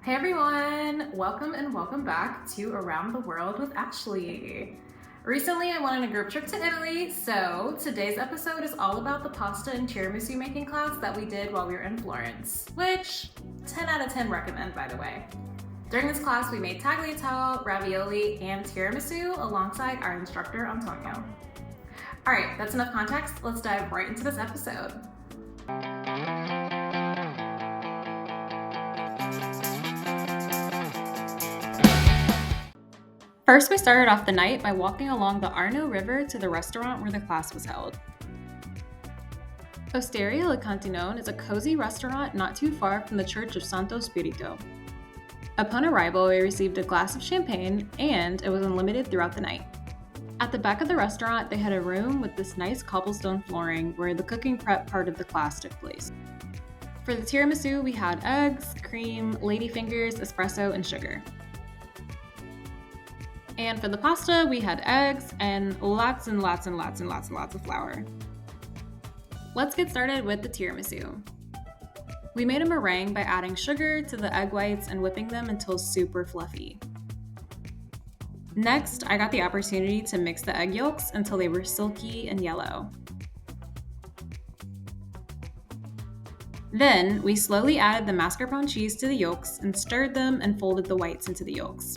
Hey everyone! Welcome and welcome back to Around the World with Ashli. Recently I went on a group trip to Italy, so today's episode is all about the pasta and tiramisu making class that we did while we were in Florence, which 10 out of 10 recommend, by the way. During this class we made tagliatelle, ravioli, and tiramisu alongside our instructor Antonio. Alright, that's enough context, let's dive right into this episode. First, we started off the night by walking along the Arno River to the restaurant where the class was held. Osteria Cantinone is a cozy restaurant not too far from the Church of Santo Spirito. Upon arrival, we received a glass of champagne, and it was unlimited throughout the night. At the back of the restaurant, they had a room with this nice cobblestone flooring where the cooking prep part of the class took place. For the tiramisu, we had eggs, cream, ladyfingers, espresso, and sugar. And for the pasta, we had eggs and lots of flour. Let's get started with the tiramisu. We made a meringue by adding sugar to the egg whites and whipping them until super fluffy. Next, I got the opportunity to mix the egg yolks until they were silky and yellow. Then, we slowly added the mascarpone cheese to the yolks and stirred them and folded the whites into the yolks.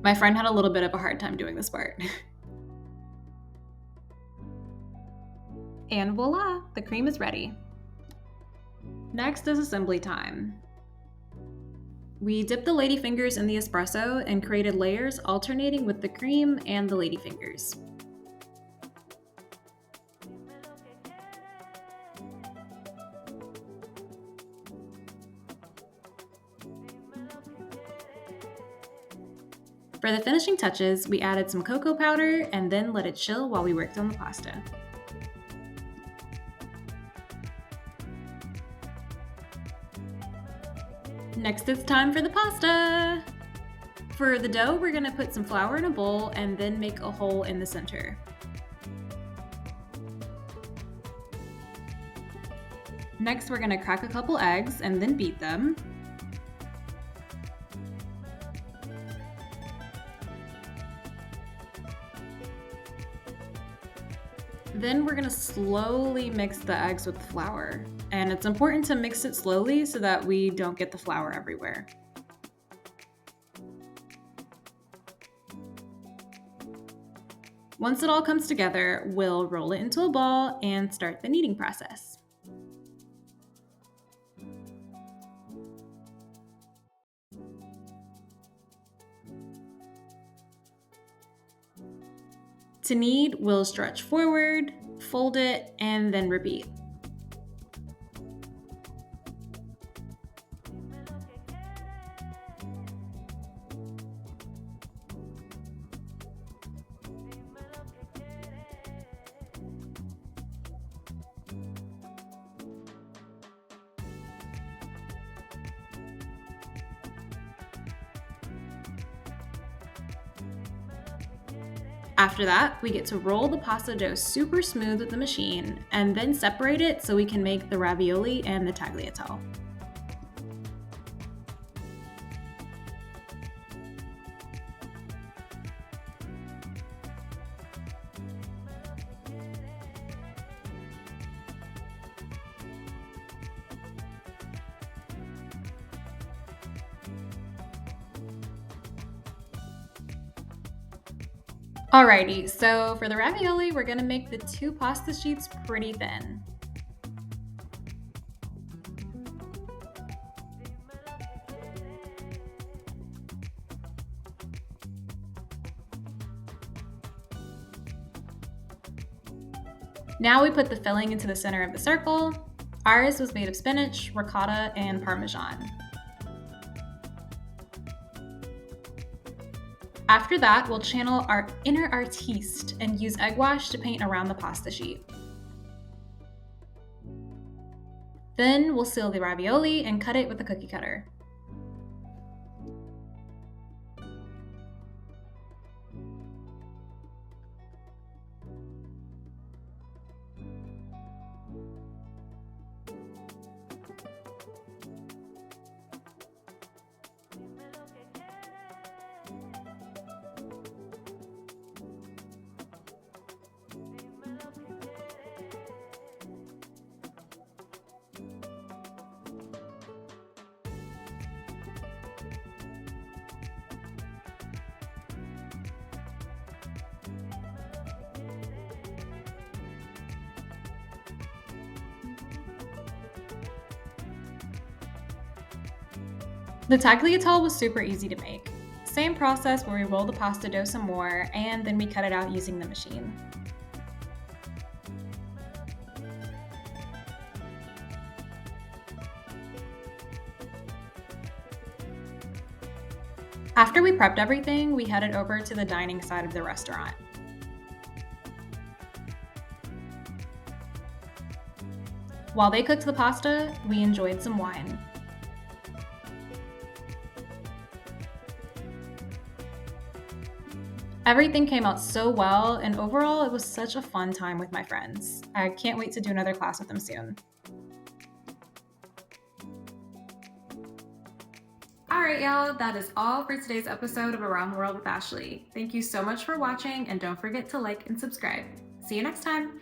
My friend had a little bit of a hard time doing this part. And voila, the cream is ready. Next is assembly time. We dipped the ladyfingers in the espresso and created layers alternating with the cream and the ladyfingers. For the finishing touches, we added some cocoa powder and then let it chill while we worked on the pasta. Next, it's time for the pasta! For the dough, we're gonna put some flour in a bowl and then make a hole in the center. Next, we're gonna crack a couple eggs and then beat them. Then we're gonna slowly mix the eggs with the flour. And it's important to mix it slowly so that we don't get the flour everywhere. Once it all comes together, we'll roll it into a ball and start the kneading process. To knead, we'll stretch forward, fold it, and then repeat. After that, we get to roll the pasta dough super smooth with the machine and then separate it so we can make the ravioli and the tagliatelle. Alrighty, so for the ravioli, we're gonna make the two pasta sheets pretty thin. Now we put the filling into the center of the circle. Ours was made of spinach, ricotta, and parmesan. After that, we'll channel our inner artiste and use egg wash to paint around the pasta sheet. Then we'll seal the ravioli and cut it with a cookie cutter. The tagliatelle was super easy to make. Same process where we roll the pasta dough some more and then we cut it out using the machine. After we prepped everything, we headed over to the dining side of the restaurant. While they cooked the pasta, we enjoyed some wine. Everything came out so well, and overall, it was such a fun time with my friends. I can't wait to do another class with them soon. Alright, y'all, that is all for today's episode of Around the World with Ashli. Thank you so much for watching, and don't forget to like and subscribe. See you next time!